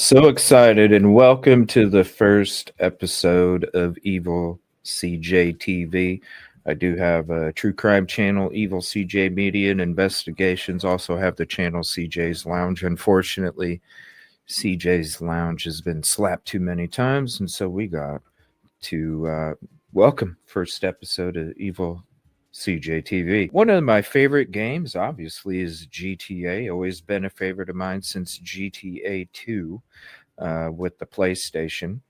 So excited, and welcome to the first episode of EvilleCJ TV. I do have a true crime channel, EvilleCJ Media and Investigations. Also have the channel CJ's Lounge. Unfortunately, CJ's Lounge has been slapped too many times, and so we got to welcome first episode of EvilleCJ TV. One of my favorite games, obviously, is GTA. Always been a favorite of mine since GTA 2 with the PlayStation.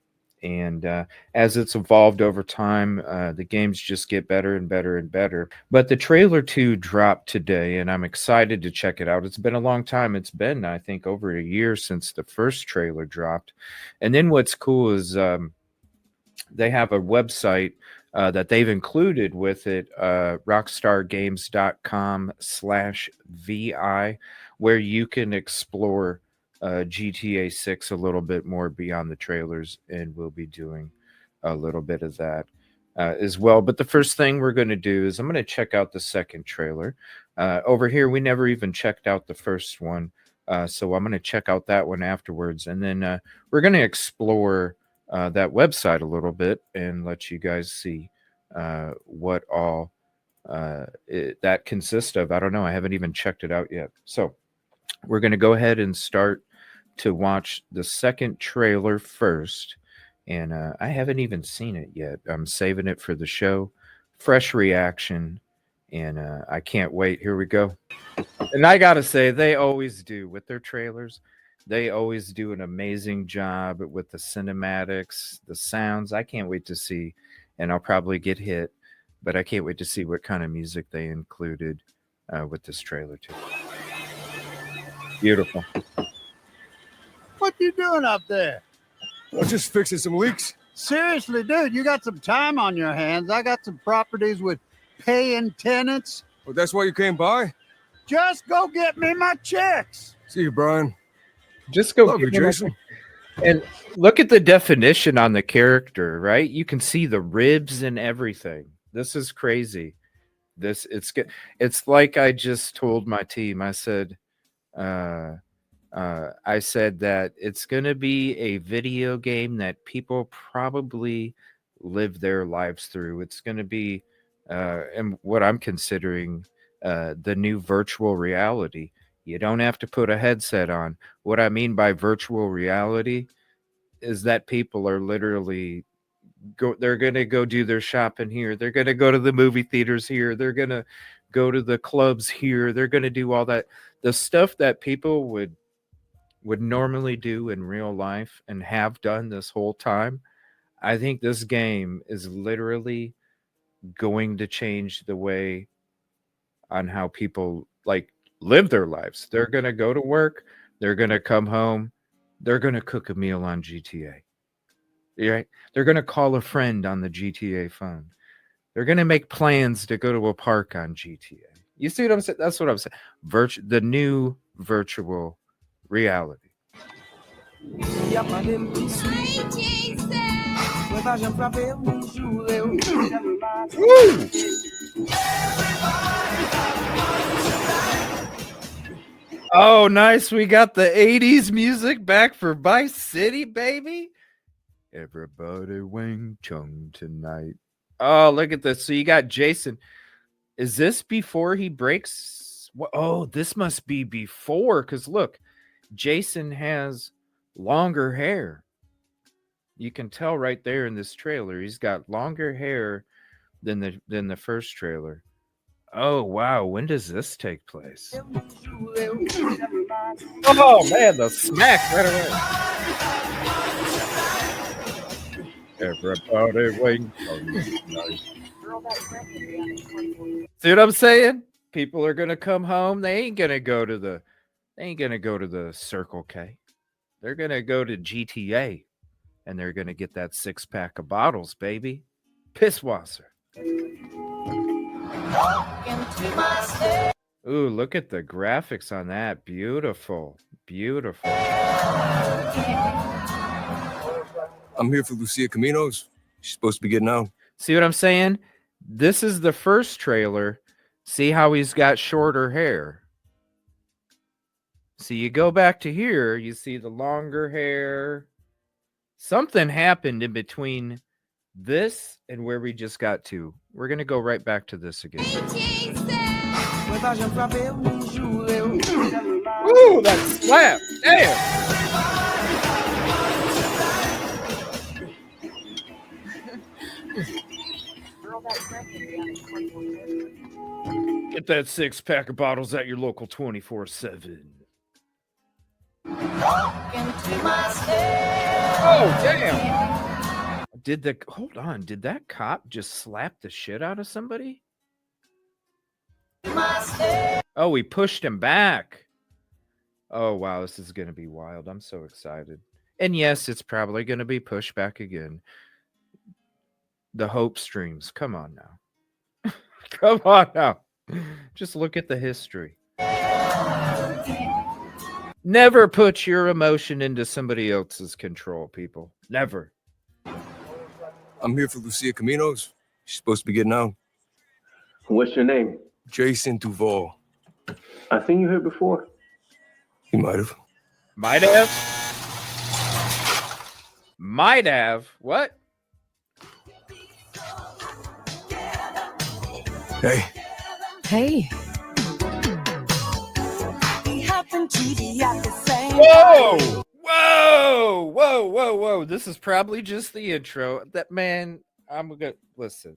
And as it's evolved over time, the games just get better and better and better. But the trailer 2 dropped today, and I'm excited to check it out. It's been a long time. It's been, I think, over a year since the first trailer dropped. And then what's cool is they have a website that they've included with it, rockstargames.com/VI, where you can explore GTA 6 a little bit more beyond the trailers, and we'll be doing a little bit of that as well. But the first thing we're going to do is I'm going to check out the second trailer. Over here, we never even checked out the first one, so I'm going to check out that one afterwards, and then we're going to explore that website a little bit and let you guys see what all that consists of. I don't know. I haven't even checked it out yet. So we're going to go ahead and start to watch the second trailer first. And I haven't even seen it yet. I'm saving it for the show. Fresh reaction. And I can't wait. Here we go. And I got to say, they always do with their trailers. They always do an amazing job with the cinematics, the sounds. I can't wait to see, and I'll probably get hit, but I can't wait to see what kind of music they included with this trailer too. Beautiful. What you doing up there? I'm just fixing some leaks. Seriously, dude, you got some time on your hands. I got some properties with paying tenants. Well, that's why you came by? Just go get me my checks. See you, Brian. Just go. Love you, Jason. And look at the definition on the character, right? You can see the ribs and everything. This is crazy. It's like I just told my team. I said that it's going to be a video game that people probably live their lives through. It's going to be and what I'm considering the new virtual reality. You don't have to put a headset on. What I mean by virtual reality is that people are literally they're going to go do their shopping here. They're going to go to the movie theaters here. They're going to go to the clubs here. They're going to do all that. The stuff that people would normally do in real life and have done this whole time. I think this game is literally going to change the way on how people live their lives. They're going to go to work. They're going to come home. They're going to cook a meal on GTA. Right? They're going to call a friend on the GTA phone. They're going to make plans to go to a park on GTA. You see what I'm saying? That's what I'm saying. The new virtual reality. Oh, nice. We got the 80s music back for Vice City, baby. Everybody Wing Chun tonight. Oh, look at this. So you got Jason. Is this before he breaks? Oh, this must be before, because look, Jason has longer hair. You can tell right there in this trailer. He's got longer hair than the first trailer. Oh, wow. When does this take place? Oh, man, the smack right away. Everybody wait. See what I'm saying? People are going to come home. They ain't going to go to the Circle K. They're going to go to GTA, and they're going to get that 6-pack of bottles, baby. Pisswasser. Ooh, look at the graphics on that. Beautiful. Beautiful. I'm here for Lucia Caminos. She's supposed to be getting out. See what I'm saying? This is the first trailer. See how he's got shorter hair. So you go back to here, you see the longer hair. Something happened in between this and where we just got to. We're going to go right back to this again. Ooh, that slap. Damn. Get that 6-pack of bottles at your local 24/7. Oh, damn. Hold on, did that cop just slap the shit out of somebody? Oh, he pushed him back. Oh, wow, this is going to be wild. I'm so excited. And yes, it's probably going to be pushed back again. The hope streams. Come on now. Come on now. Just look at the history. Never put your emotion into somebody else's control, people. Never. I'm here for Lucia Caminos. She's supposed to be getting out. What's your name? Jason Duval. I seen you here before. You might have. Might have. Might have. What? Hey. Hey. Whoa! Whoa! Whoa! Whoa! Whoa! This is probably just the intro. That man, I'm gonna listen.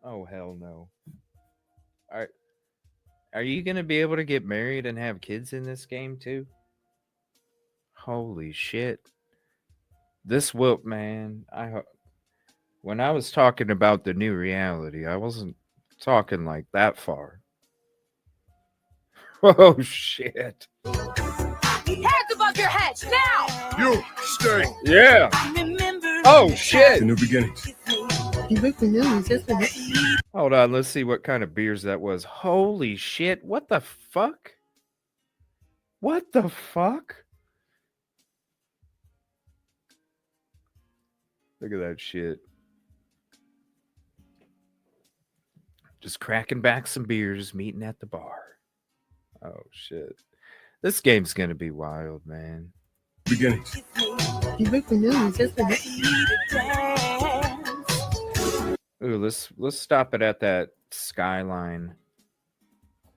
Oh hell no! Are you gonna be able to get married and have kids in this game too? Holy shit! This whoop, man. When I was talking about the new reality, I wasn't talking like that far. Oh shit! Hands above your head now. You stay. Yeah. Oh shit! The new beginning. Hold on, let's see what kind of beers that was. Holy shit! What the fuck? What the fuck? Look at that shit. Just cracking back some beers, meeting at the bar. Oh shit. This game's gonna be wild, man. Beginning. Ooh, let's stop it at that skyline.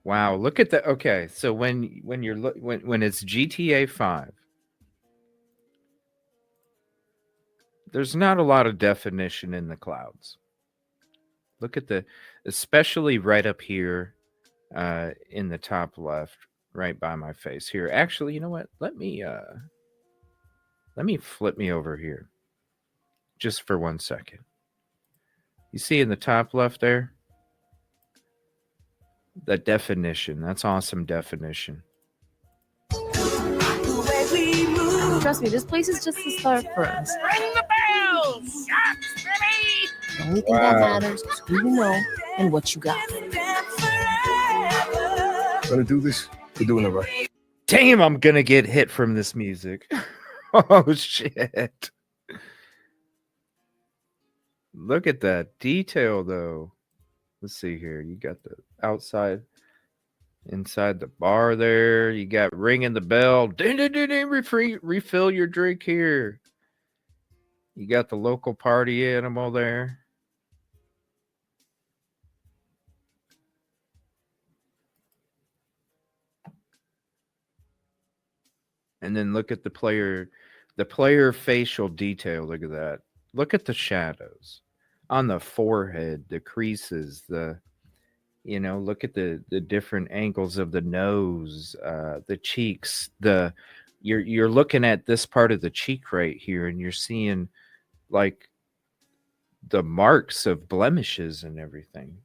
Wow, look at that. Okay, so when it's GTA 5, there's not a lot of definition in the clouds. Look at especially right up here in the top left, right by my face here. Actually, you know what? Let me flip me over here just for 1 second. You see in the top left there? That definition. That's awesome definition. Trust me, this place is just the start for us. Ring the bell! Shots, Billy! The only thing that matters is who you know and what you got. Gonna do this? We're doing it right. Damn, I'm gonna get hit from this music. Oh shit. Look at that detail though. Let's see here. You got the outside, inside the bar there. You got ringing the bell. Ding, ding, ding, ding, refill your drink here. You got the local party animal there. And then look at the player facial detail. Look at that. Look at the shadows on the forehead, the creases, look at the different angles of the nose, the cheeks, you're looking at this part of the cheek right here, and you're seeing like the marks of blemishes and everything.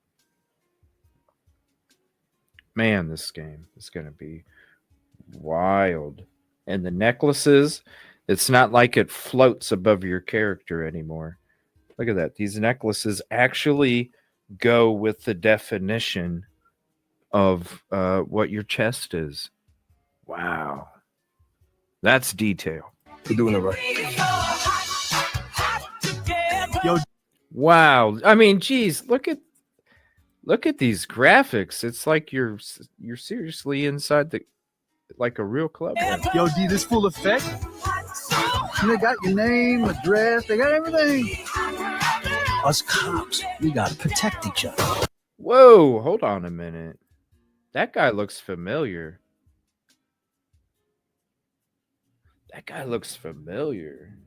Man, this game is going to be wild. And the necklaces, it's not like it floats above your character anymore. Look at that. These necklaces actually go with the definition of what your chest is. Wow. That's detail. We're doing it right. Yo. Wow. I mean, geez, look at these graphics. It's like you're seriously inside like a real club. Yo, D, this full effect. And they got your name, address, they got everything. Us cops, we gotta protect each other. Whoa, hold on a minute. That guy looks familiar. That guy looks familiar.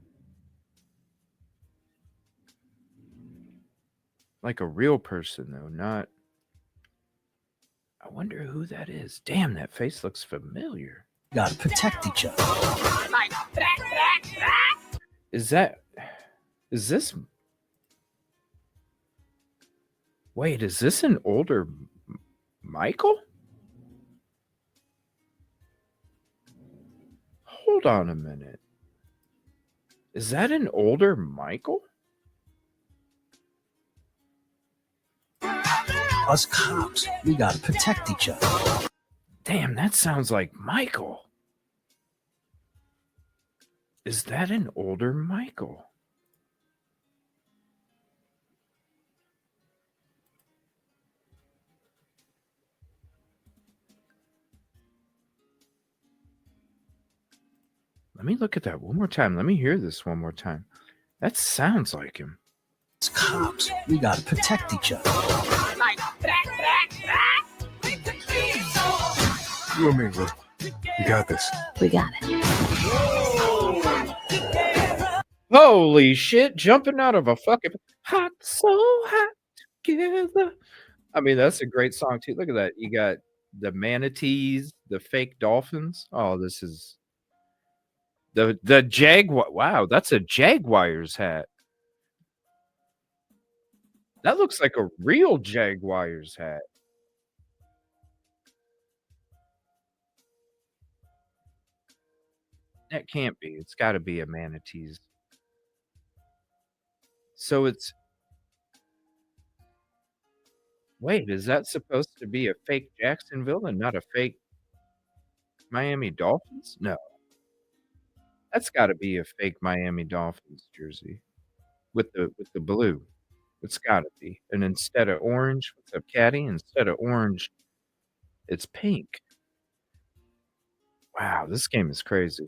Like a real person, though, not. I wonder who that is. Damn, that face looks familiar. We gotta protect each other. Is this. Wait, is this an older Michael? Hold on a minute. Is that an older Michael? Us cops, we gotta protect each other. Damn, that sounds like Michael. Is that an older Michael? Let me look at that one more time. Let me hear this one more time. That sounds like him. Us cops, we gotta protect each other. You and me, bro. You got this. We got it. Holy shit, jumping out of a fucking hot, so hot together. I mean, that's a great song too. Look at that. You got the manatees, the fake dolphins. Oh, this is the Jaguar. Wow, that's a Jaguars hat. That looks like a real Jaguars hat. That can't be. It's got to be a manatees. So it's. Wait, is that supposed to be a fake Jacksonville and not a fake Miami Dolphins? No. That's got to be a fake Miami Dolphins jersey with the blue. It's got to be. And instead of orange, what's up, Caddy? Instead of orange, it's pink. Wow, this game is crazy.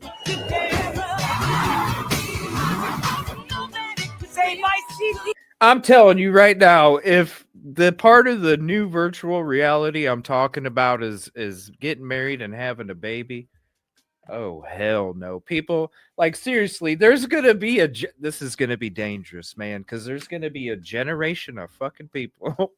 I'm telling you right now, if the part of the new virtual reality I'm talking about is getting married and having a baby, oh hell no. People, like, seriously, there's gonna be this is gonna be dangerous, man, because there's gonna be a generation of fucking people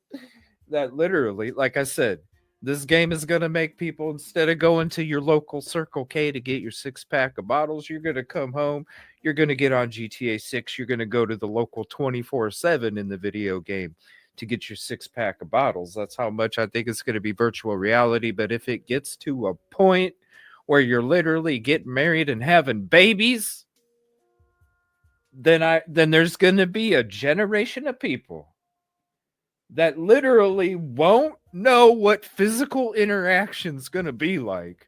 that literally, like I said, this game is gonna make people, instead of going to your local Circle K to get your 6-pack of bottles, you're gonna come home, you're gonna get on GTA 6, you're gonna go to the local 24/7 in the video game to get your 6-pack of bottles. That's how much I think it's gonna be virtual reality. But if it gets to a point where you're literally getting married and having babies, then there's gonna be a generation of people that literally won't know what physical interaction's gonna be like,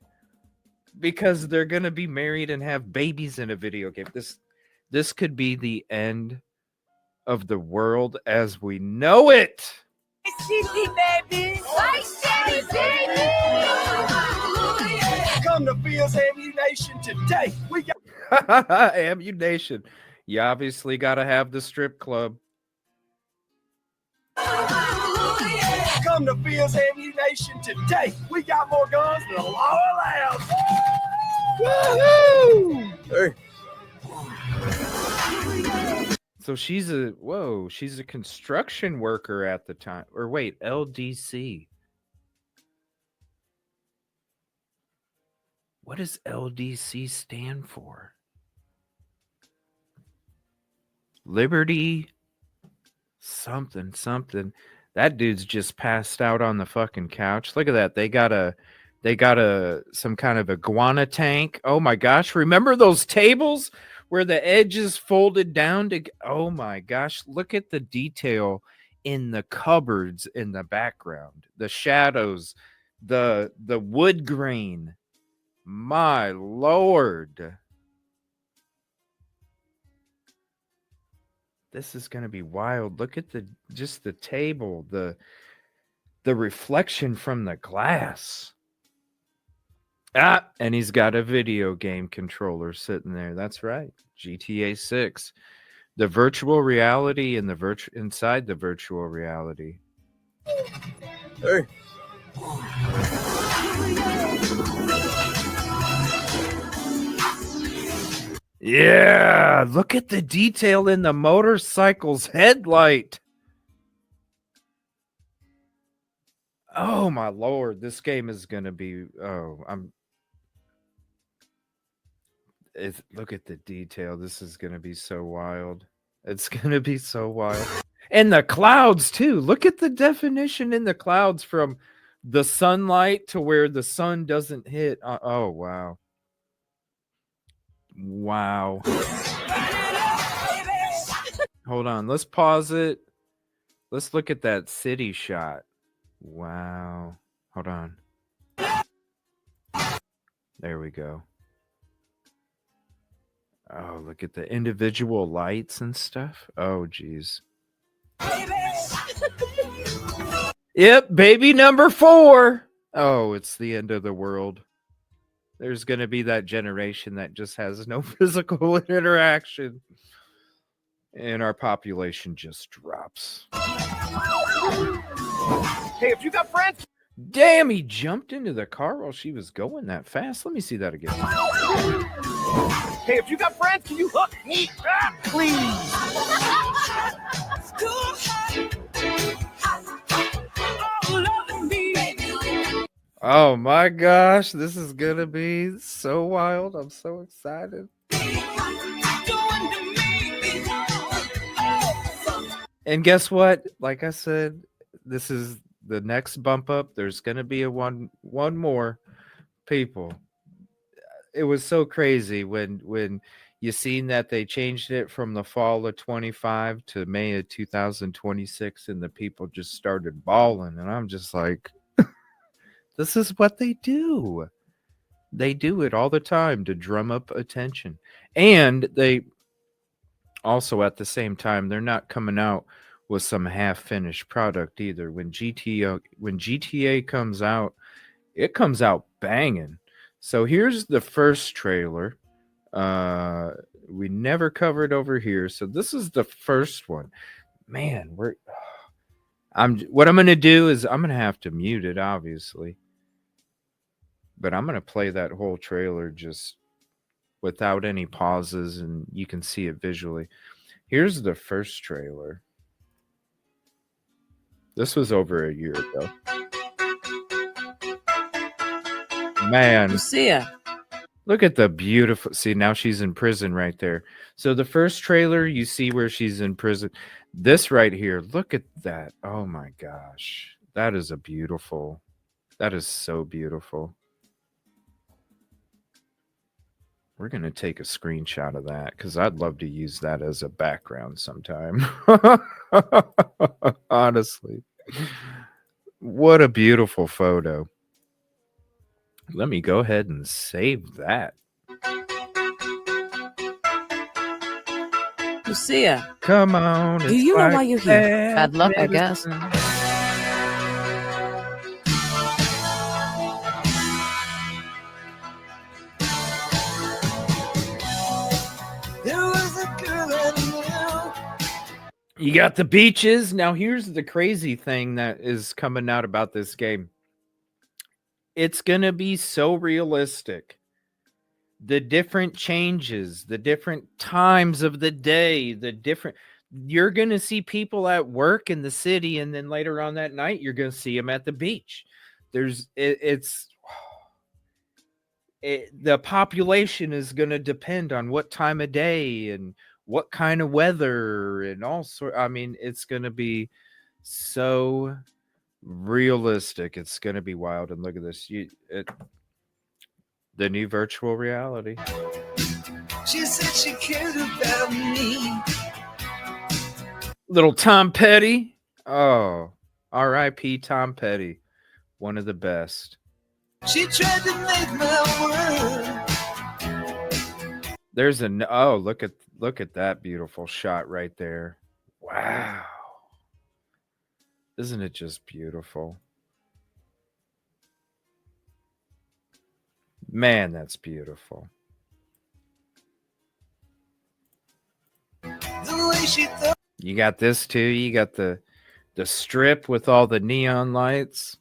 because they're gonna be married and have babies in a video game. This could be the end of the world as we know it. Come to Bill's Ammunition today. We got Ammunition. You obviously got to have the strip club. Come to Bill's Ammunition today. We got more guns than the law allows. Hey, So she's a construction worker at the time. Or wait, LDC. What does LDC stand for? Liberty something. That dude's just passed out on the fucking couch. Look at that. They got some kind of iguana tank. Oh my gosh. Remember those tables where the edge is folded down to, oh my gosh, look at the detail in the cupboards in the background, the shadows, the wood grain. My Lord. This is going to be wild. Look at the table, the reflection from the glass. Ah, and he's got a video game controller sitting there. That's right. GTA 6. The virtual reality and the inside the virtual reality. Hey. Yeah, look at the detail in the motorcycle's headlight. Oh my lord, this game is gonna be. Look at the detail. This is gonna be so wild. It's gonna be so wild. And the clouds too. Look at the definition in the clouds from the sunlight to where the sun doesn't hit. Oh wow. Wow. Hold on, let's pause it. Let's look at that city shot. Wow. Hold on. There we go. Oh, look at the individual lights and stuff. Oh, geez. Yep, baby number 4. Oh, it's the end of the world. There's going to be that generation that just has no physical interaction. And our population just drops. Hey, if you got friends. Damn, he jumped into the car while she was going that fast. Let me see that again. Hey, if you got friends, can you hook me up, please? Oh my gosh, this is going to be so wild. I'm so excited. And guess what? Like I said, this is the next bump up. There's going to be a one more, people. It was so crazy when you seen that they changed it from the fall of 25 to May of 2026 and the people just started bawling. And I'm just like, this is what they do. They do it all the time to drum up attention. And they also, at the same time, they're not coming out with some half-finished product either. When GTA comes out, it comes out banging. So here's the first trailer. We never covered over here. So this is the first one. Man, what I'm going to do is I'm going to have to mute it, obviously. But I'm going to play that whole trailer just without any pauses, and you can see it visually. Here's the first trailer. This was over a year ago. Man. Lucia. Look at the beautiful. See, now she's in prison right there. So the first trailer, you see where she's in prison. This right here, look at that. Oh my gosh. That is so beautiful. We're going to take a screenshot of that because I'd love to use that as a background sometime. Honestly. What a beautiful photo. Let me go ahead and save that. Lucia. Come on. Do you know why you're here? Bad luck, I guess. You got the beaches. Now, here's the crazy thing that is coming out about this game. It's going to be so realistic. The different changes, the different times of the day, you're going to see people at work in the city, and then later on that night, you're going to see them at the beach. The population is going to depend on what time of day and what kind of weather and all sort. I mean, it's going to be so realistic. It's going to be wild. And look at this. The new virtual reality. She said she cared about me. Little Tom Petty. Oh, R.I.P. Tom Petty. One of the best. She tried to make my world. There's look at that beautiful shot right there. Wow. Isn't it just beautiful? Man, that's beautiful. You got this too. You got the strip with all the neon lights.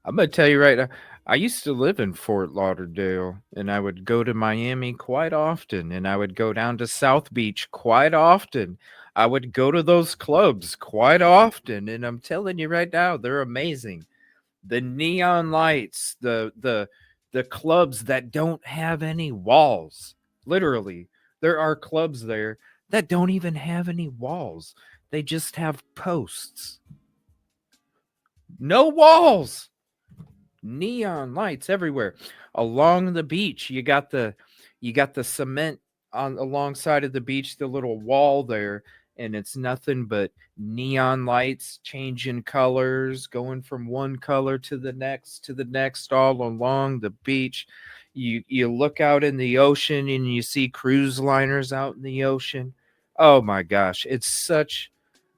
I'm gonna tell you right now. I used to live in Fort Lauderdale, and I would go to Miami quite often, and I would go down to South Beach quite often. I would go to those clubs quite often, and I'm telling you right now, they're amazing. The neon lights, the clubs that don't have any walls. Literally, there are clubs there that don't even have any walls. They just have posts. No walls. Neon lights everywhere. Along the beach, you got the cement on alongside of the beach, the little wall there, and it's nothing but neon lights changing colors, going from one color to the next all along the beach. You look out in the ocean and you see cruise liners out in the ocean. Oh my gosh, it's such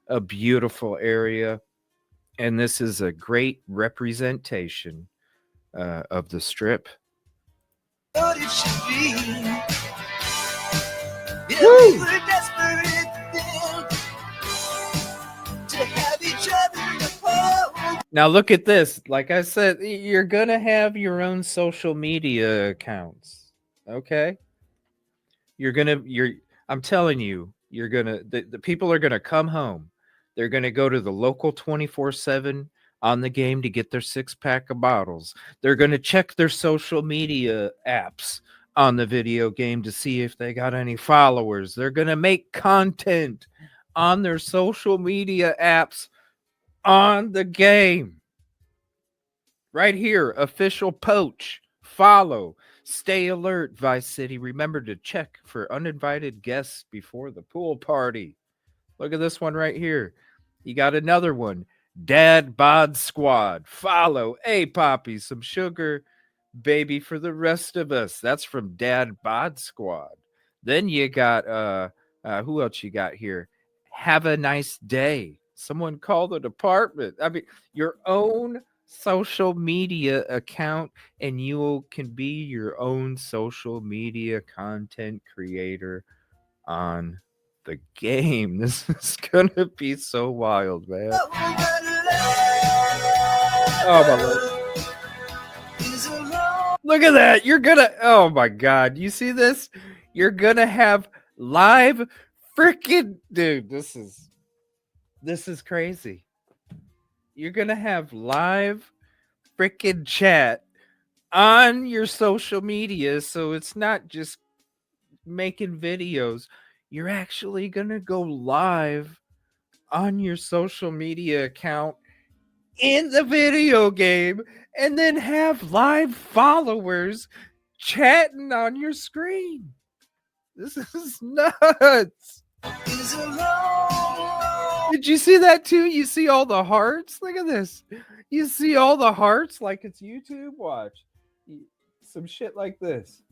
a beautiful area, and this is a great representation of the strip. What it should be. Yeah, Woo! we were desperate then to have each other apart. Now look at this. Like I said, you're gonna have your own social media accounts. Okay? I'm telling you, the people are gonna come home. They're gonna go to the local 24/7 on the game to get their 6-pack of bottles. They're gonna check their social media apps on the video game to see if they got any followers. They're gonna make content on their social media apps on the game. Right here, official poach. Follow. Stay alert, Vice City. Remember to check for uninvited guests before the pool party. Look at this one right here. You got another one. Dad Bod Squad. Follow. Hey, Poppy, some sugar, baby, for the rest of us. That's from Dad Bod Squad. Then you got who else you got here? Have a nice day. Someone call the department. I mean, your own social media account, and you can be your own social media content creator on the game. This is gonna be so wild, man. Oh my lord. Look at that. You're gonna, oh my god, you see this? You're gonna have live freaking, dude, this is crazy. You're gonna have live freaking chat on your social media, so it's not just making videos. You're actually gonna go live on your social media account in the video game and then have live followers chatting on your screen. This is nuts. Did you see that too? You see all the hearts? Look at this. You see all the hearts like it's YouTube? Watch. Some shit like this.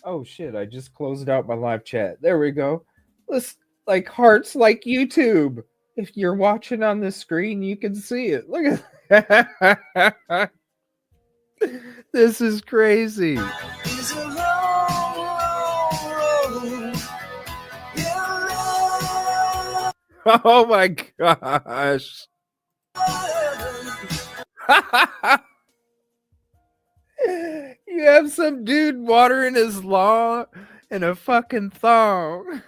Oh shit, I just closed out my live chat. There we go. Let's like hearts like YouTube. If you're watching on the screen, you can see it. Look at that. This is crazy. Oh my gosh. You have some dude watering his lawn in a fucking thong.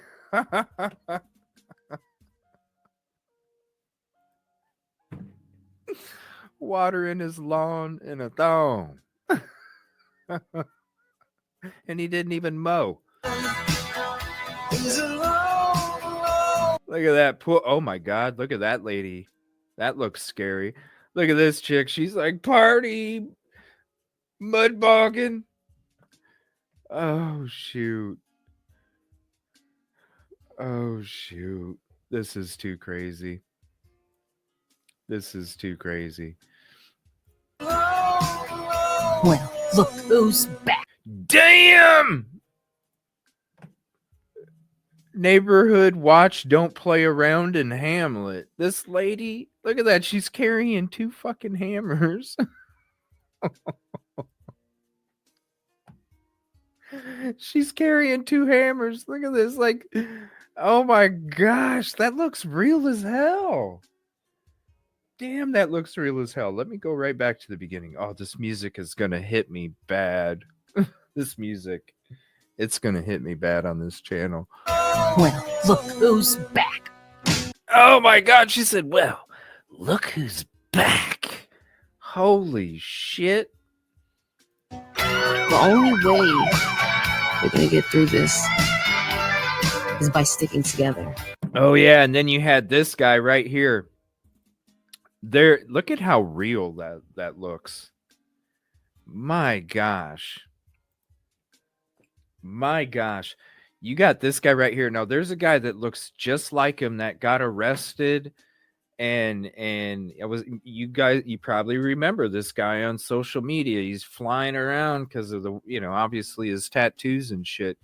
Watering his lawn in a thong. And he didn't even mow. Look at that. Oh my god, look at that lady. That looks scary. Look at this chick. She's like, party mud bogging. Oh shoot. Oh shoot. This is too crazy. This is too crazy. Well, look who's back. Damn! Neighborhood watch, don't play around in Hamlet. This lady, look at that. She's carrying 2 fucking hammers. She's carrying 2 hammers. Look at this. Like, oh my gosh, that looks real as hell. Damn, that looks real as hell. Let me go right back to the beginning. Oh, this music is gonna hit me bad. This music, it's gonna hit me bad on this channel. Well, look who's back. Oh my god, she said, well, look who's back. Holy shit. The only way we're gonna get through this is by sticking together. Oh yeah, and then you had this guy right here. There, look at how real that looks. My gosh. My gosh. You got this guy right here. Now there's a guy that looks just like him that got arrested, and it was, you guys, you probably remember this guy on social media. He's flying around because of the, obviously his tattoos and shit.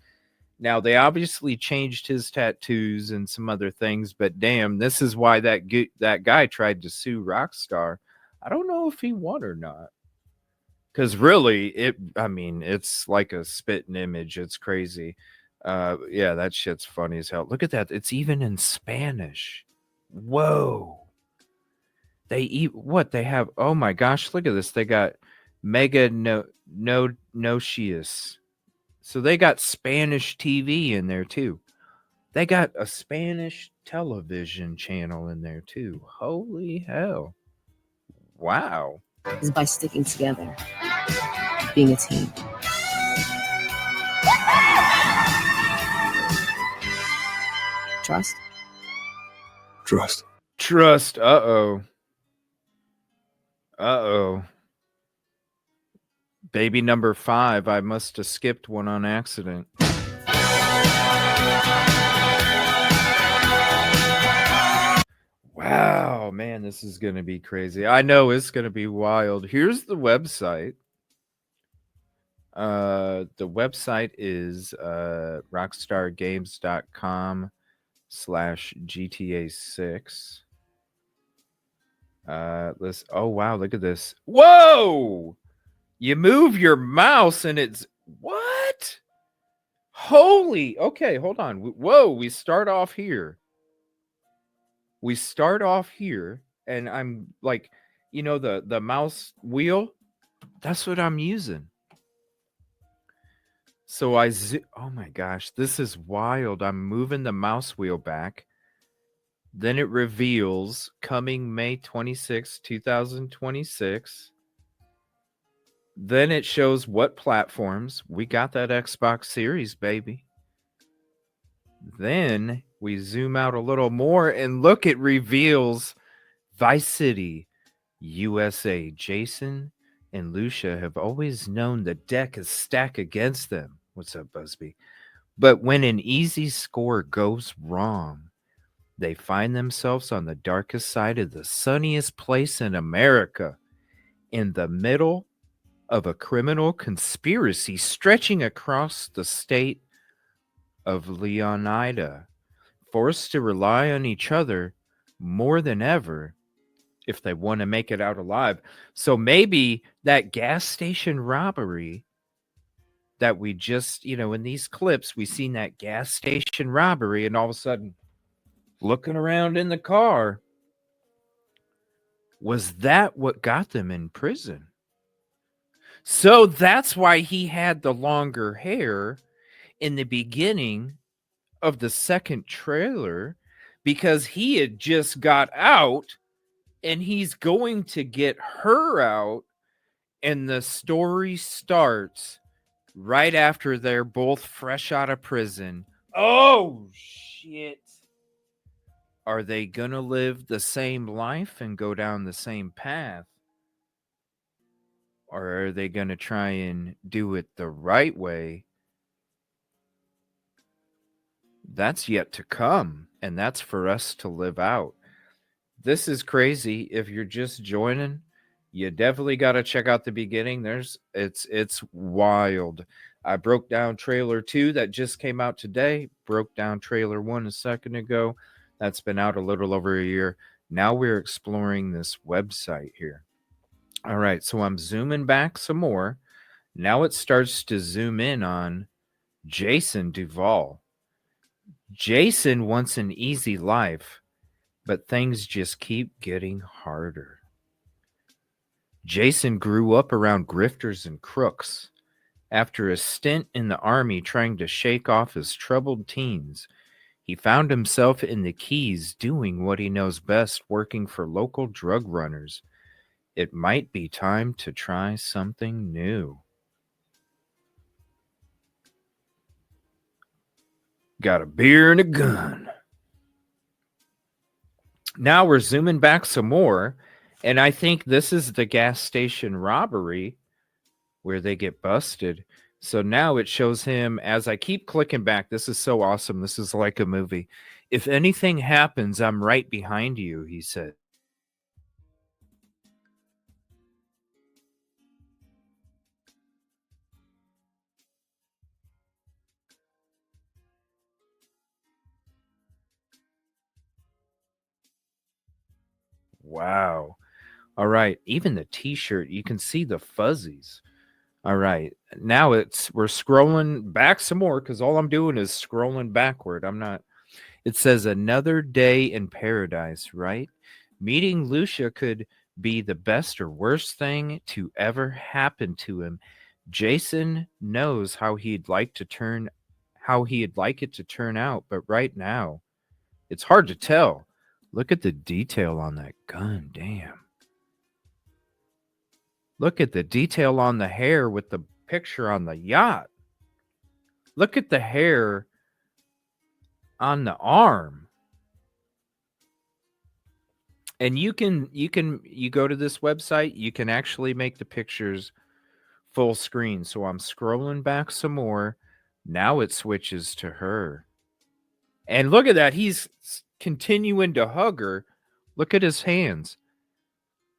Now they obviously changed his tattoos and some other things, but damn, this is why that guy tried to sue Rockstar. I don't know if he won or not. Because really, it's like a spitting image. It's crazy. Yeah, that shit's funny as hell. Look at that. It's even in Spanish. Whoa. They have, oh my gosh, look at this. They got Mega Nocius. So they got Spanish TV in there too. They got a Spanish television channel in there too. Holy hell. Wow. Is by sticking together, being a team. Trust? Trust. Uh-oh. Baby number 5. I must have skipped one on accident. Wow, man, this is going to be crazy. I know it's going to be wild. Here's the website. The website is rockstargames.com/GTA6. Oh wow, look at this. Whoa! You move your mouse and it's what? Holy, okay, hold on. Whoa, we start off here. And I'm like, the mouse wheel, that's what I'm using. So oh my gosh, this is wild. I'm moving the mouse wheel back. Then it reveals coming May 26, 2026. Then it shows what platforms. We got that Xbox Series, baby. Then we zoom out a little more and look, it reveals Vice City, USA. Jason and Lucia have always known the deck is stacked against them. What's up, Busby? But when an easy score goes wrong, they find themselves on the darkest side of the sunniest place in America, in the middle of a criminal conspiracy stretching across the state of Leonida, forced to rely on each other more than ever if they want to make it out alive. So maybe that gas station robbery that we just, in these clips, we seen that gas station robbery, and all of a sudden, looking around in the car, was that what got them in prison? So that's why he had the longer hair in the beginning of the second trailer, because he had just got out and he's going to get her out, and the story starts right after they're both fresh out of prison. Oh, shit. Are they going to live the same life and go down the same path? Or are they going to try and do it the right way? That's yet to come, and that's for us to live out. This is crazy. If you're just joining, you definitely got to check out the beginning. It's wild. I broke down trailer 2 that just came out today. Broke down trailer 1 a second ago. That's been out a little over a year. Now we're exploring this website here. All right, so I'm zooming back some more. Now it starts to zoom in on Jason Duvall. Jason wants an easy life, but things just keep getting harder. Jason grew up around grifters and crooks. After a stint in the army trying to shake off his troubled teens, he found himself in the Keys doing what he knows best, working for local drug runners. It might be time to try something new. Got a beer and a gun. Now we're zooming back some more, and I think this is the gas station robbery where they get busted. So now it shows him as I keep clicking back. This is so awesome. This is like a movie. If anything happens, I'm right behind you, he said. Wow. All right. Even the t-shirt, you can see the fuzzies. All right. Now we're scrolling back some more because all I'm doing is scrolling backward. It says another day in paradise, right? Meeting Lucia could be the best or worst thing to ever happen to him. Jason knows how he'd like it to turn out, but right now, it's hard to tell. Look at the detail on that gun, damn. Look at the detail on the hair with the picture on the yacht. Look at the hair on the arm. And you go to this website, you can actually make the pictures full screen. So I'm scrolling back some more. Now it switches to her. And look at that. He's continuing to hug her. Look at his hands.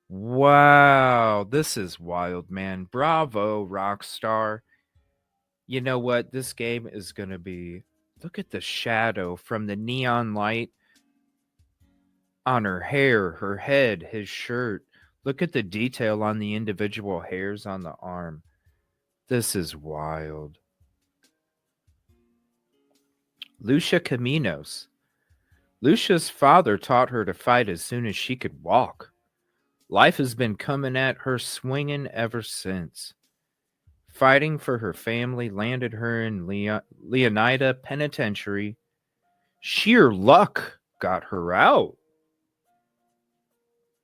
Wow, this is wild, man. Bravo, Rockstar. You know what? This game is going to be... Look at the shadow from the neon light on her hair, her head, his shirt. Look at the detail on the individual hairs on the arm. This is wild. Lucia Caminos. Lucia's father taught her to fight as soon as she could walk. Life has been coming at her swinging ever since. Fighting for her family landed her in Leonida Penitentiary. Sheer luck got her out.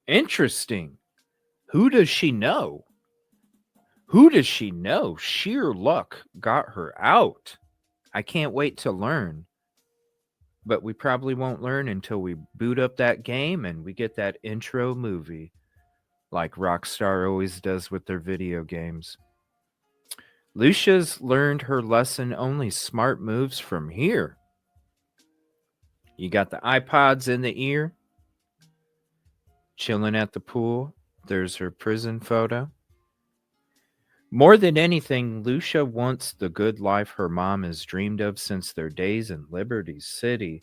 Interesting. Who does she know? Sheer luck got her out. I can't wait to learn. But we probably won't learn until we boot up that game and we get that intro movie, like Rockstar always does with their video games. Lucia's learned her lesson, only smart moves from here. You got the iPods in the ear, chilling at the pool. There's her prison photo. More than anything, Lucia wants the good life her mom has dreamed of since their days in Liberty City.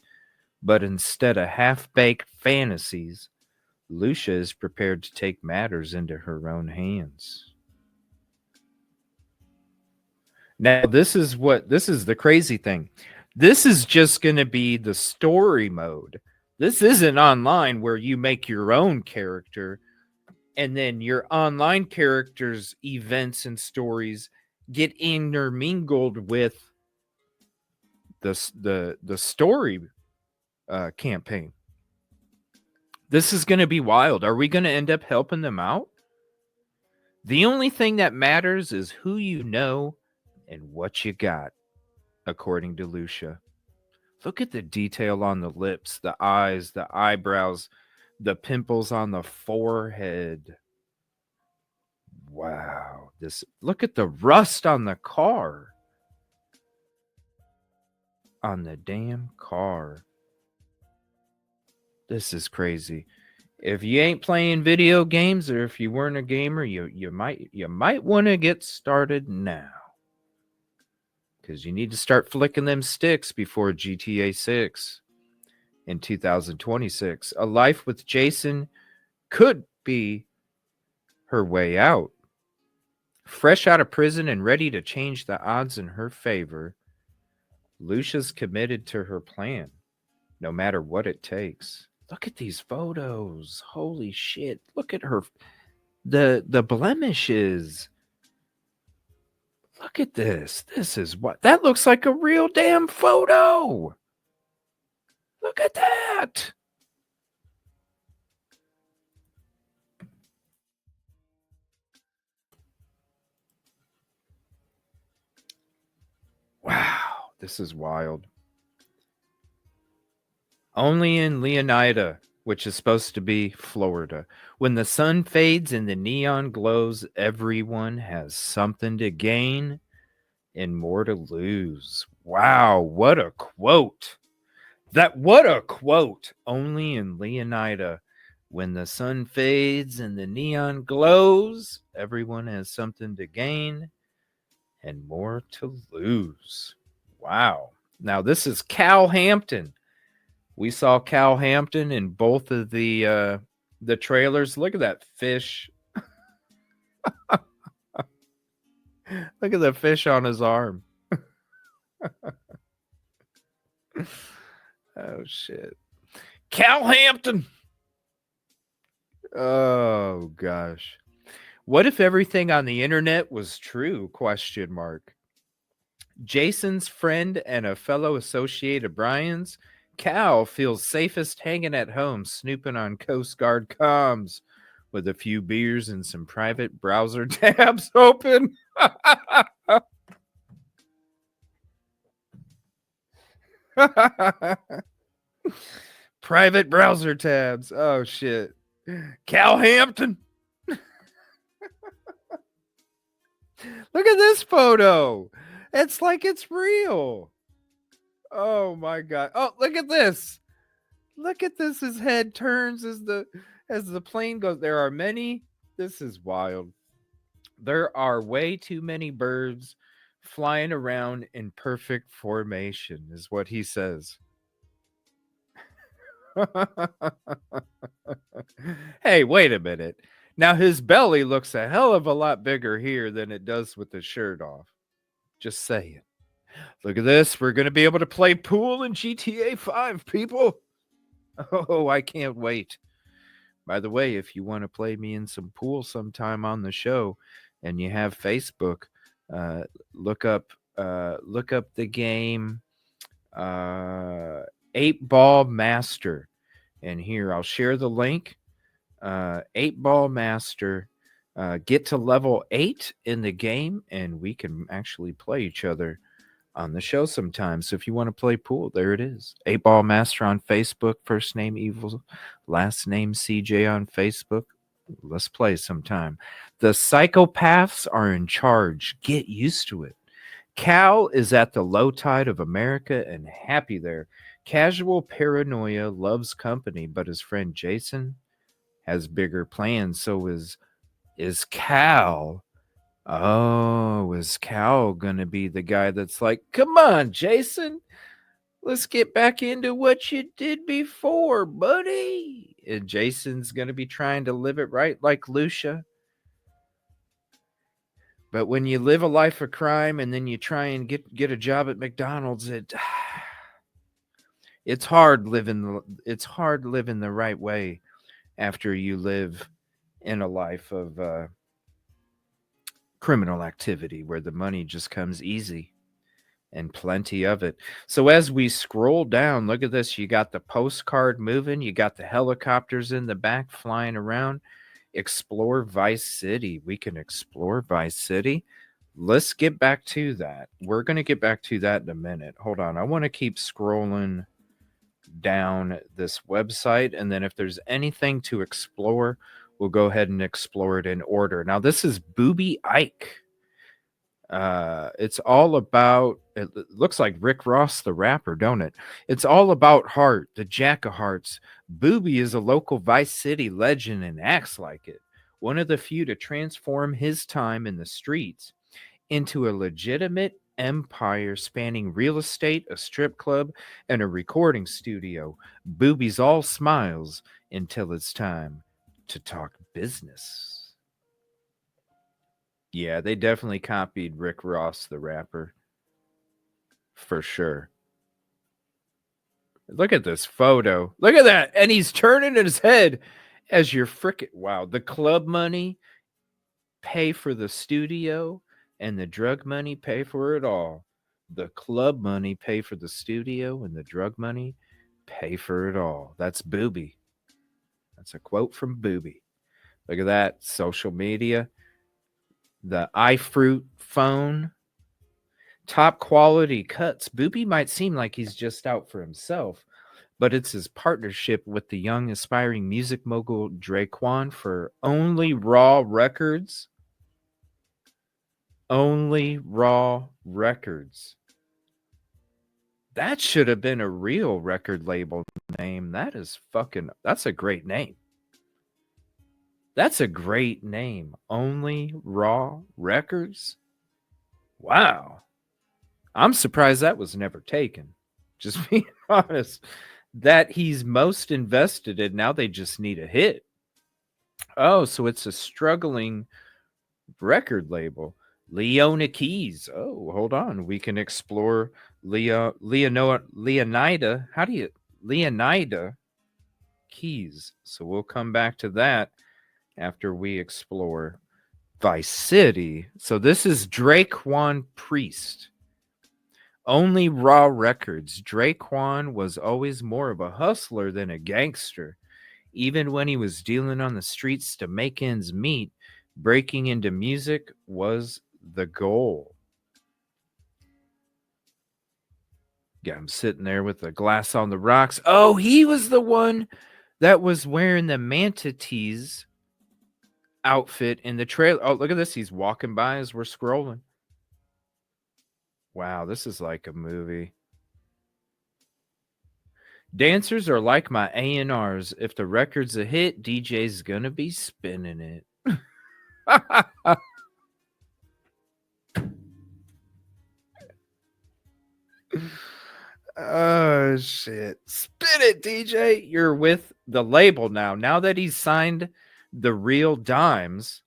But instead of half-baked fantasies, Lucia is prepared to take matters into her own hands. Now, this is the crazy thing. This is just going to be the story mode. This isn't online where you make your own character and then your online characters' events and stories get intermingled with the story campaign. This is going to be wild. Are we going to end up helping them out? The only thing that matters is who you know and what you got, according to Lucia. Look at the detail on the lips, the eyes, the eyebrows, the pimples on the forehead. Wow. Look at the rust on the car. On the damn car. This is crazy. If you ain't playing video games, or if you weren't a gamer, you might want to get started now. Because you need to start flicking them sticks before GTA 6 in 2026. A life with Jason could be her way out. Fresh out of prison and ready to change the odds in her favor, Lucia's committed to her plan, no matter what it takes. Look at these photos. Holy shit. Look at her. The blemishes. Look at this. This is what that looks like, a real damn photo. Look at that. Wow, this is wild. Only in Leonida, which is supposed to be Florida, when the sun fades and the neon glows, everyone has something to gain and more to lose. Wow, what a quote. What a quote. Only in Leonida, when the sun fades and the neon glows, everyone has something to gain and more to lose. Wow. Now this is Cal Hampton. We saw Cal Hampton in both of the trailers. Look at that fish. Look at the fish on his arm. Oh shit. Cal Hampton. Oh gosh. What if everything on the internet was true? Question mark. Jason's friend and a fellow associate of Brian's, Cal feels safest hanging at home, snooping on Coast Guard comms with a few beers and some private browser tabs open. Private browser tabs. Oh shit. Cal Hampton. Look at this photo. It's like it's real. Oh my god. Oh, look at this. Look at this. His head turns as the plane goes. There are many. This is wild. There are way too many birds flying around in perfect formation, is what he says. Hey, wait a minute. Now his belly looks a hell of a lot bigger here than it does with the shirt off. Just saying. Look at this. We're going to be able to play pool in GTA 5, people. Oh, I can't wait. By the way, if you want to play me in some pool sometime on the show and you have Facebook, look up the game 8-Ball Master. And here, I'll share the link. 8-Ball Master. Get to level 8 in the game, and we can actually play each other on the show sometime. So if you want to play pool, there it is. 8-Ball Master on Facebook. First name Evil, last name CJ on Facebook. Let's play sometime. The psychopaths are in charge. Get used to it. Cal is at the low tide of America and happy there. Casual paranoia loves company, but his friend Jason has bigger plans. So is Cal. Oh, is Cal gonna be the guy that's like, come on, Jason, let's get back into what you did before, buddy? And Jason's gonna be trying to live it right like Lucia. But when you live a life of crime and then you try and get a job at McDonald's, it's hard living the right way after you live in a life of criminal activity where the money just comes easy and plenty of it. So as we scroll down, look at this. You got the postcard moving. You got the helicopters in the back flying around. Explore Vice City. We can explore Vice City. Let's get back to that. We're going to get back to that in a minute. Hold on. I want to keep scrolling down this website, and then if there's anything to explore, we'll go ahead and explore it in order. Now, this is Booby Ike. It's all about, it looks like Rick Ross, the rapper, don't it? It's all about Heart, the Jack of Hearts. Booby is a local Vice City legend and acts like it. One of the few to transform his time in the streets into a legitimate empire spanning real estate, a strip club, and a recording studio. Booby's all smiles until it's time to talk business. Yeah, they definitely copied Rick Ross, the rapper, for sure. Look at this photo. Look at that. And he's turning his head as you're frickin' wow. The club money pay for the studio and the drug money pay for it all. The club money pay for the studio and the drug money pay for it all. That's Booby. That's a quote from Booby. Look at that. Social media. The iFruit phone. Top quality cuts. Booby might seem like he's just out for himself, but it's his partnership with the young aspiring music mogul Draquan for Only Raw Records. Only Raw Records. That should have been a real record label name. That's a great name. That's a great name. Only Raw Records. Wow. I'm surprised that was never taken. Just being honest. That he's most invested in. Now they just need a hit. Oh, so it's a struggling record label. Leona Keys. Oh, hold on. We can explore Leonida. Leonida Keys. So we'll come back to that after we explore Vice City. So this is Draquan Priest. Only Raw Records. Draquan was always more of a hustler than a gangster. Even when he was dealing on the streets to make ends meet, breaking into music was the goal. Yeah, I'm sitting there with a glass on the rocks. Oh, he was the one that was wearing the Manta Tees outfit in the trailer. Oh, look at this. He's walking by as we're scrolling. Wow, this is like a movie. Dancers are like my A&Rs. If the record's a hit, DJ's gonna be spinning it. Oh, shit. Spin it, DJ. You're with the label now. Now that he's signed the Real Dimes,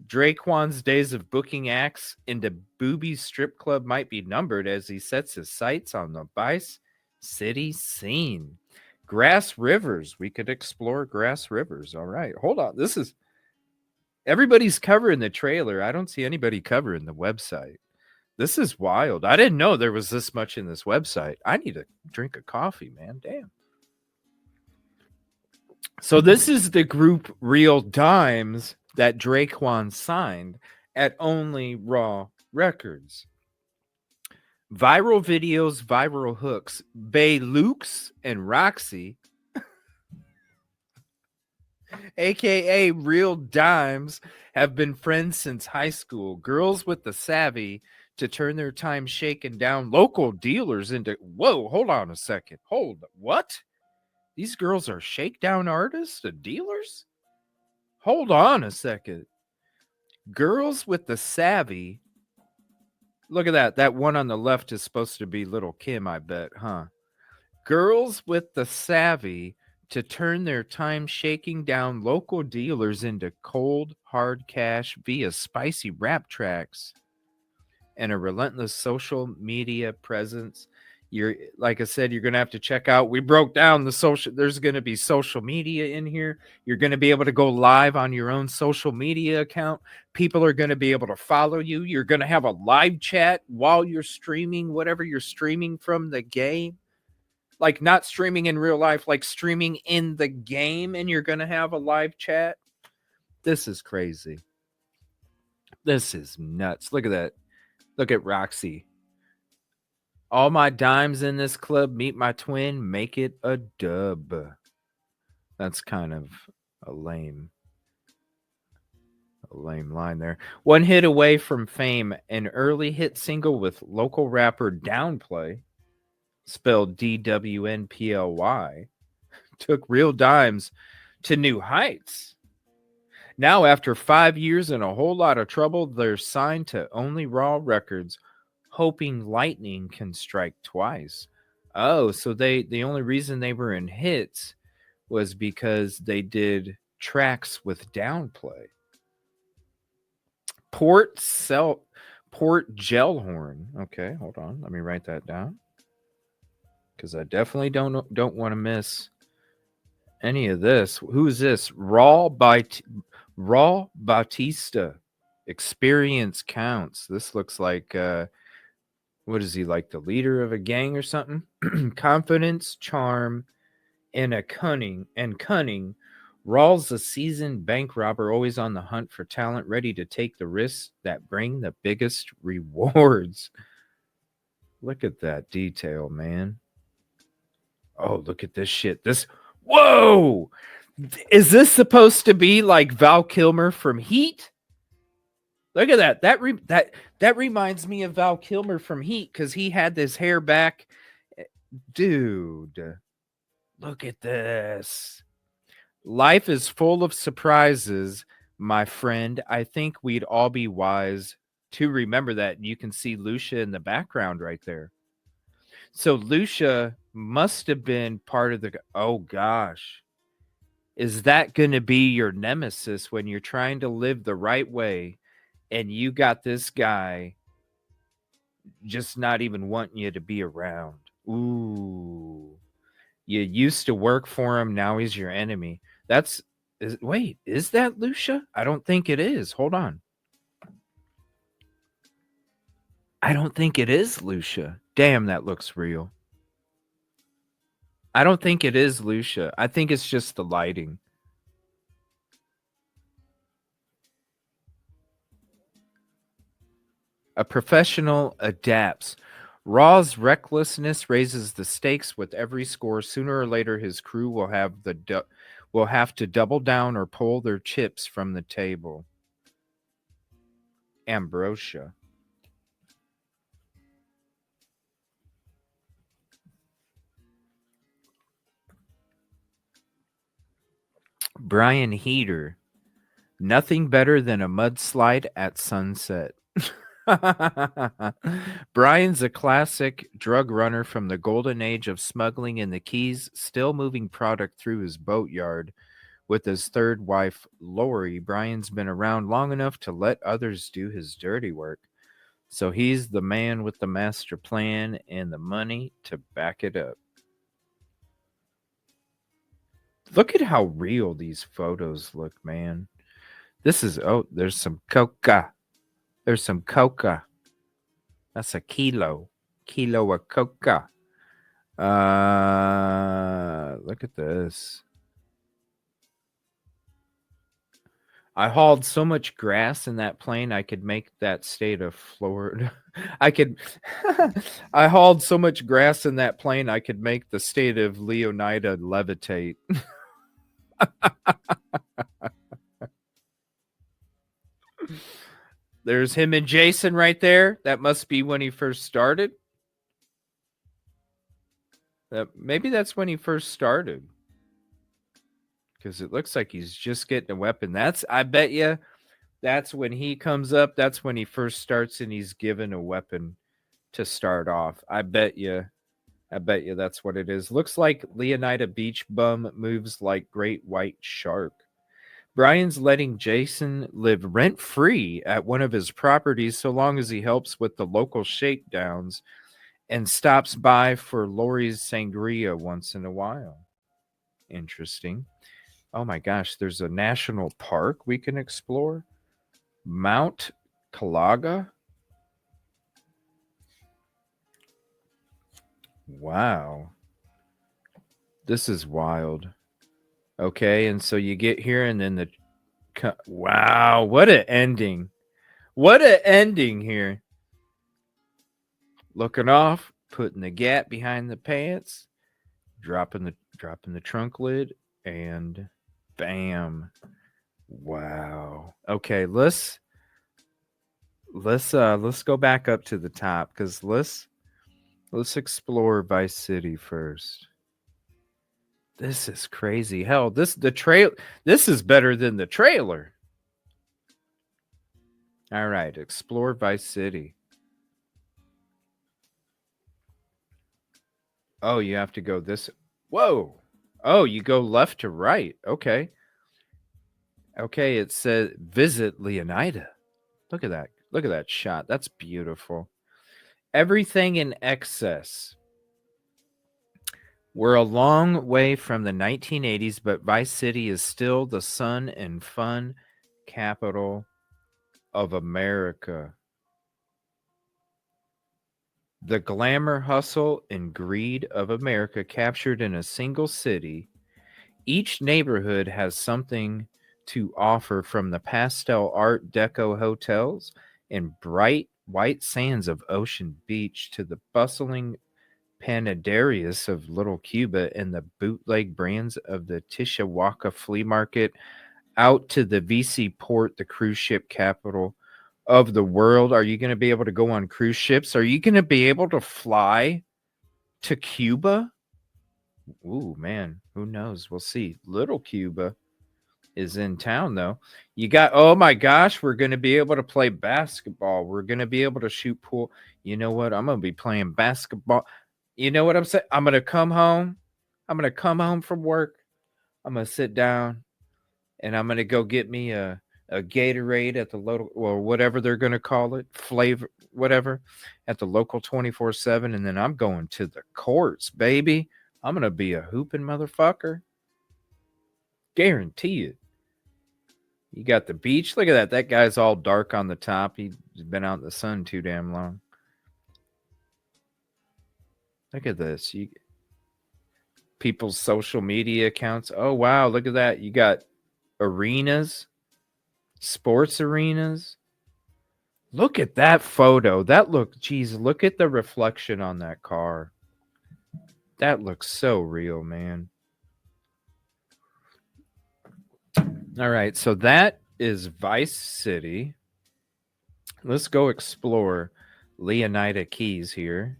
Draquan's days of booking acts into Booby's strip club might be numbered as he sets his sights on the Vice City scene. Grass Rivers. We could explore Grass Rivers. All right. Hold on. This is... Everybody's covering the trailer. I don't see anybody covering the website. This is wild. I didn't know there was this much in this website. I need to drink a coffee, man. Damn. So this is the group Real Dimes that Draquan signed at Only Raw Records. Viral videos, viral hooks. Bay Lukes and Roxy, a.k.a. Real Dimes, have been friends since high school. Girls with the savvy to turn their time shaking down local dealers into... Whoa, hold on a second. What? These girls are shakedown artists, the dealers? Hold on a second. Girls with the savvy. Look at that. That one on the left is supposed to be Little Kim, I bet, huh? Girls with the savvy to turn their time shaking down local dealers into cold, hard cash via spicy rap tracks and a relentless social media presence. You're, like I said, you're going to have to check out. We broke down the social. There's going to be social media in here. You're going to be able to go live on your own social media account. People are going to be able to follow you. You're going to have a live chat while you're streaming, whatever you're streaming from the game. Like not streaming in real life, like streaming in the game, and you're going to have a live chat. This is crazy. This is nuts. Look at that. Look at Roxy. All my dimes in this club, meet my twin, make it a dub. That's kind of a lame line there. One hit away from fame, an early hit single with local rapper Downplay, spelled DWNPLY, took Real Dimes to new heights. Now, after 5 years and a whole lot of trouble, they're signed to Only Raw Records, hoping lightning can strike twice. Oh, so the only reason they were in hits was because they did tracks with Downplay. Port Port Gellhorn. Okay, hold on. Let me write that down. Because I definitely don't want to miss any of this. Who is this? Raw Bautista. Experience counts. This looks like what is he, like the leader of a gang or something? Confidence, charm, and cunning. Raw's a seasoned bank robber, always on the hunt for talent, ready to take the risks that bring the biggest rewards. Look at that detail, man. Oh, look at this shit. Whoa! Is this supposed to be like Val Kilmer from Heat? Look at that. That reminds me of Val Kilmer from Heat because he had this hair back. Dude, look at this. Life is full of surprises, my friend. I think we'd all be wise to remember that. You can see Lucia in the background right there. So Lucia must have been part of the... Oh, gosh. Is that going to be your nemesis when you're trying to live the right way and you got this guy just not even wanting you to be around? Ooh. You used to work for him. Now he's your enemy. Wait, is that Lucia? I don't think it is. Hold on. I don't think it is Lucia. Damn, that looks real. I don't think it is Lucia. I think it's just the lighting. A professional adapts. Raw's recklessness raises the stakes with every score. Sooner or later, his crew will have to double down or pull their chips from the table. Ambrosia. Brian Heater. Nothing better than a mudslide at sunset. Brian's a classic drug runner from the golden age of smuggling in the Keys, still moving product through his boatyard with his third wife, Lori. Brian's been around long enough to let others do his dirty work. So he's the man with the master plan and the money to back it up. Look at how real these photos look, man. This is... Oh, there's some coca. There's some coca. That's a kilo. Kilo of coca. Look at this. I hauled so much grass in that plane I could make that state of Florida. I hauled so much grass in that plane I could make the state of Leonida levitate. There's him and Jason right there. That must be when he first started. Maybe that's when he first started. Because it looks like he's just getting a weapon. I bet you that's when he comes up. That's when he first starts and he's given a weapon to start off. I bet you that's what it is. Looks like Leonida Beach Bum moves like great white shark. Brian's letting Jason live rent-free at one of his properties so long as he helps with the local shakedowns and stops by for Lori's sangria once in a while. Interesting. Oh my gosh, there's a national park we can explore. Mount Calaga. Wow. This is wild. Okay, and so you get here and then wow, what an ending. What an ending here. Looking off, putting the gap behind the pants, dropping the trunk lid, and bam. Wow. Okay, let's go back up to the top because let's explore Vice City first. This is crazy. Hell, this is better than the trailer. All right, explore Vice City. Oh, you have to go this. Whoa. Oh, you go left to right. Okay. Okay, it says visit Leonida. Look at that. Look at that shot. That's beautiful. Everything in excess. We're a long way from the 1980s, but Vice City is still the sun and fun capital of America. The glamour, hustle, and greed of America captured in a single city. Each neighborhood has something to offer, from the pastel Art Deco hotels and bright white sands of Ocean Beach to the bustling panaderias of Little Cuba and the bootleg brands of the Tishawaka Flea Market, out to the VC Port, the cruise ship capital of the world. Are you going to be able to go on cruise ships? Are you going to be able to fly to Cuba? Ooh, man, who knows? We'll see. Little Cuba is in town, though. You got, oh my gosh, we're going to be able to play basketball. We're going to be able to shoot pool. You know what? I'm going to be playing basketball. You know what I'm saying? I'm going to come home. I'm going to come home from work. I'm going to sit down and I'm going to go get me a Gatorade at the local, or whatever they're going to call it, flavor, whatever, at the local 24/7. And then I'm going to the courts, baby. I'm going to be a hooping motherfucker. Guarantee it. You got the beach. Look at that. That guy's all dark on the top. He's been out in the sun too damn long. Look at this. People's social media accounts. Oh, wow. Look at that. You got arenas, sports arenas. Look at that photo. Geez, look at the reflection on that car. That looks so real, man. All right, so that is Vice City. Let's go explore Leonida Keys here.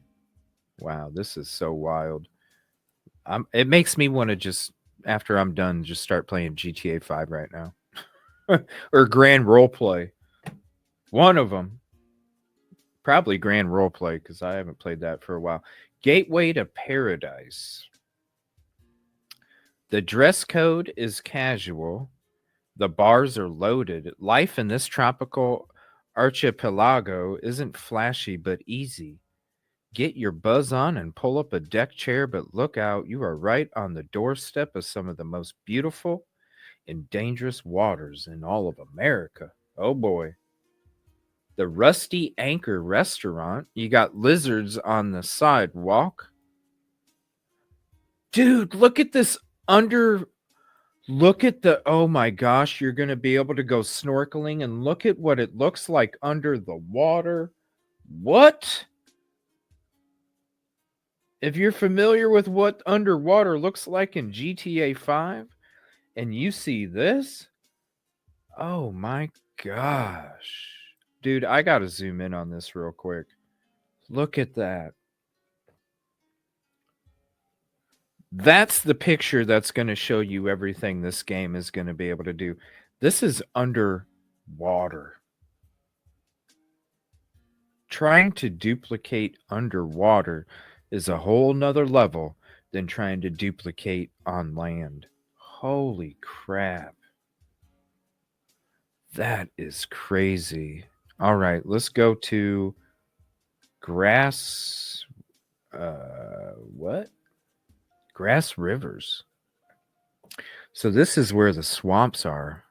Wow, this is so wild. It makes me want to just, after I'm done, just start playing GTA 5 right now. Or Grand Roleplay. One of them. Probably Grand Roleplay, because I haven't played that for a while. Gateway to Paradise. The dress code is casual. The bars are loaded. Life in this tropical archipelago isn't flashy, but easy. Get your buzz on and pull up a deck chair, but look out. You are right on the doorstep of some of the most beautiful and dangerous waters in all of America. Oh, boy. The Rusty Anchor Restaurant. You got lizards on the sidewalk. Dude, look at this Look at the, oh my gosh, you're going to be able to go snorkeling, and look at what it looks like under the water. What? If you're familiar with what underwater looks like in GTA 5 and you see this, oh my gosh. Dude, I got to zoom in on this real quick. Look at that. That's the picture that's going to show you everything this game is going to be able to do. This is underwater. Trying to duplicate underwater is a whole nother level than trying to duplicate on land. Holy crap. That is crazy. All right, let's go to Grass Rivers. So this is where the swamps are.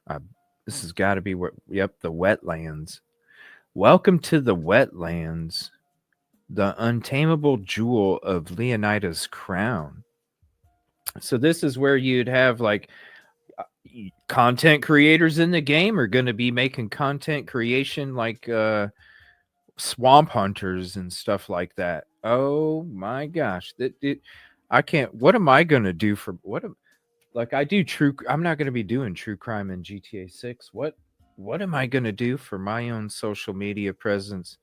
This has got to be where, yep, the wetlands. Welcome to the wetlands, the untamable jewel of Leonida's crown. So this is where you'd have like content creators in the game are going to be making content creation like swamp hunters and stuff like that. Oh my gosh. I can't, what am I going to do for like I do I'm not going to be doing true crime in GTA 6. What am I going to do for my own social media presence?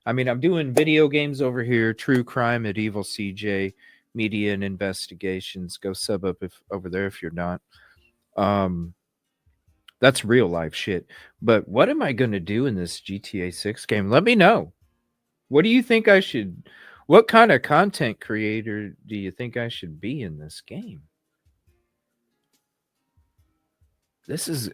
I mean, I'm doing video games over here, true crime at EvilleCJ, media and investigations. Go sub up over there if you're not. That's real life shit. But what am I going to do in this GTA 6 game? Let me know. What do you think what kind of content creator do you think I should be in this game? This is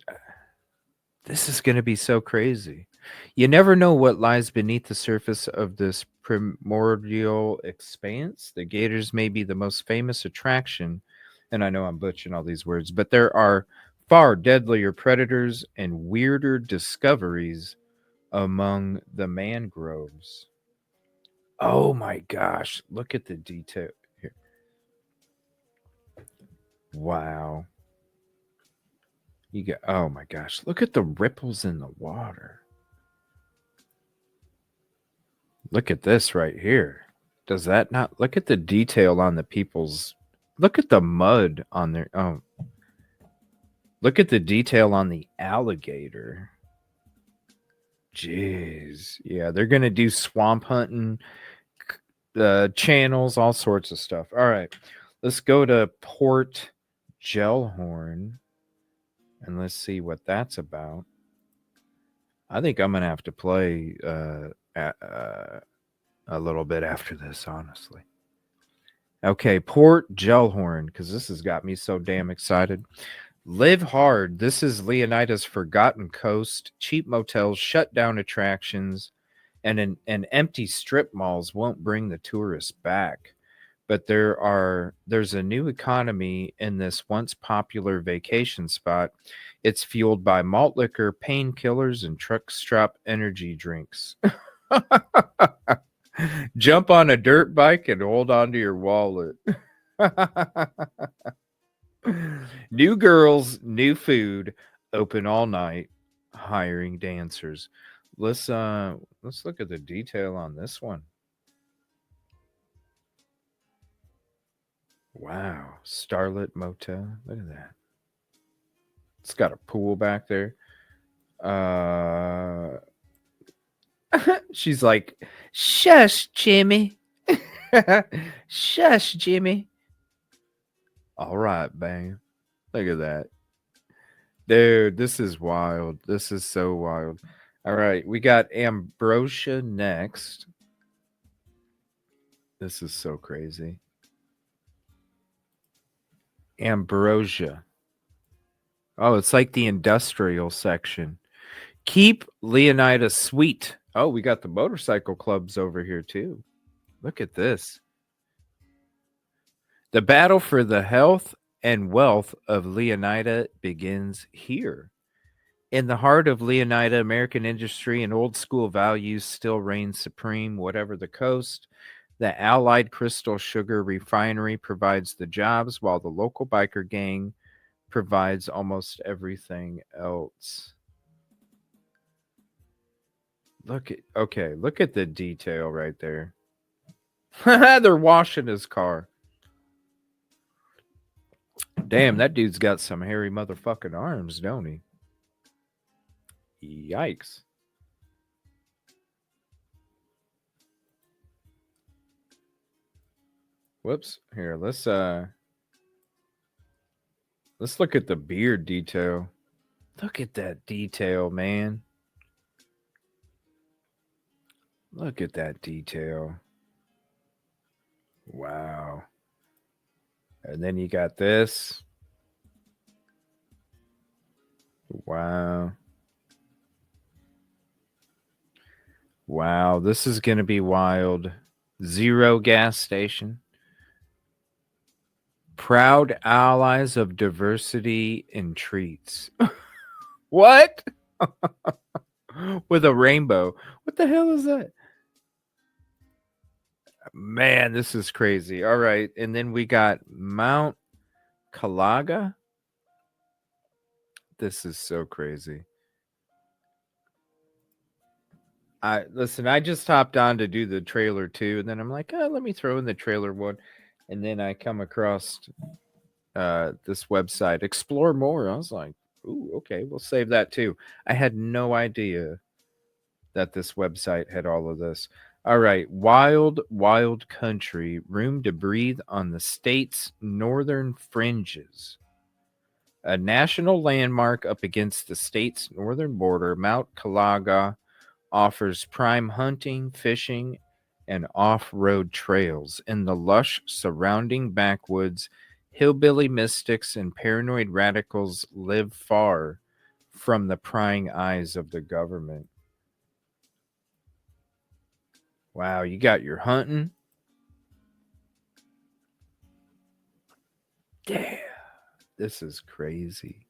going to be so crazy. You never know what lies beneath the surface of this primordial expanse. The gators may be the most famous attraction, and I know I'm butchering all these words, but there are far deadlier predators and weirder discoveries among the mangroves. Oh my gosh, look at the detail here. Wow. You get, oh my gosh, look at the ripples in the water. Look at this right here. Does that not look at the detail on the people's, look at the mud on their, oh, look at the detail on the alligator. Jeez. Yeah, they're going to do swamp hunting, channels, all sorts of stuff. All right. Let's go to Port Gellhorn and let's see what that's about. I think I'm going to have to play a little bit after this, honestly. Okay, Port Gellhorn, because this has got me so damn excited. Live hard. This is Leonida's forgotten coast. Cheap motels, shut down attractions, and empty strip malls won't bring the tourists back. But there's a new economy in this once popular vacation spot. It's fueled by malt liquor, painkillers, and truck stop energy drinks. Jump on a dirt bike and hold on to your wallet. New girls, new food, open all night, hiring dancers. Let's look at the detail on this one. Wow, Starlit Motel. Look at that. It's got a pool back there. She's like, shush, Jimmy. Shush, Jimmy. All right, bang. Look at that. Dude, this is wild. This is so wild. All right, we got Ambrosia next. This is so crazy. Ambrosia. Oh, it's like the industrial section. Keep Leonida sweet. Oh, we got the motorcycle clubs over here too. Look at this. The battle for the health and wealth of Leonida begins here. In the heart of Leonida, American industry and old school values still reign supreme. Whatever the coast, the Allied Crystal Sugar Refinery provides the jobs, while the local biker gang provides almost everything else. Look at the detail right there. They're washing his car. Damn, that dude's got some hairy motherfucking arms, don't he? Yikes. Whoops. Here, let's look at the beard detail. Look at that detail, man. Look at that detail. Wow. And then you got this. Wow. Wow, this is going to be wild. Zero gas station. Proud allies of diversity in treats. What? With a rainbow. What the hell is that? Man, this is crazy. All right. And then we got Mount Calaga. This is so crazy. I just hopped on to do the trailer too, and then I'm like, let me throw in the trailer one. And then I come across this website, Explore More. I was like, ooh, okay, we'll save that too. I had no idea that this website had all of this. All right, wild, wild country, room to breathe on the state's northern fringes. A national landmark up against the state's northern border, Mount Calaga offers prime hunting, fishing, and off-road trails. In the lush surrounding backwoods, hillbilly mystics and paranoid radicals live far from the prying eyes of the government. Wow, you got your hunting. Yeah, this is crazy.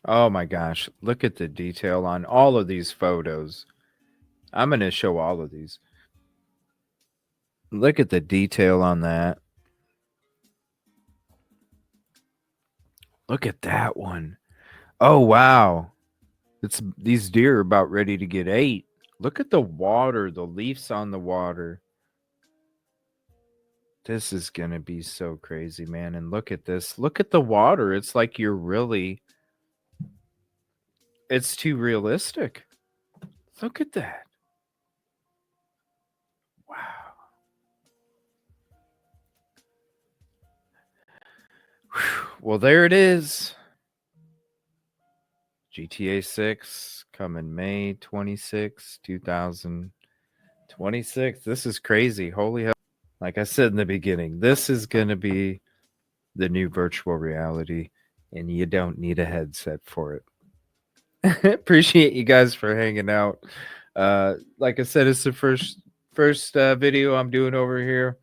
Oh my gosh, look at the detail on all of these photos. I'm going to show all of these. Look at the detail on that. Look at that one. Oh, wow. These deer are about ready to get ate. Look at the water, the leaves on the water. This is going to be so crazy, man. And look at this. Look at the water. It's like it's too realistic. Look at that. Wow. Whew. Well, there it is. GTA 6 coming May 26, 2026. This is crazy. Holy hell. Like I said in the beginning, this is going to be the new virtual reality, and you don't need a headset for it. Appreciate you guys for hanging out. Like I said, it's the first video I'm doing over here.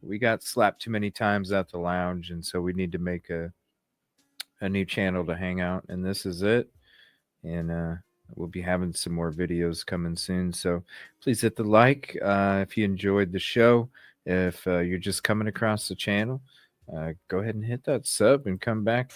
We got slapped too many times at the lounge, and so we need to make a new channel to hang out, and this is it. And we'll be having some more videos coming soon, so please hit the like if you enjoyed the show. If you're just coming across the channel, go ahead and hit that sub and come back.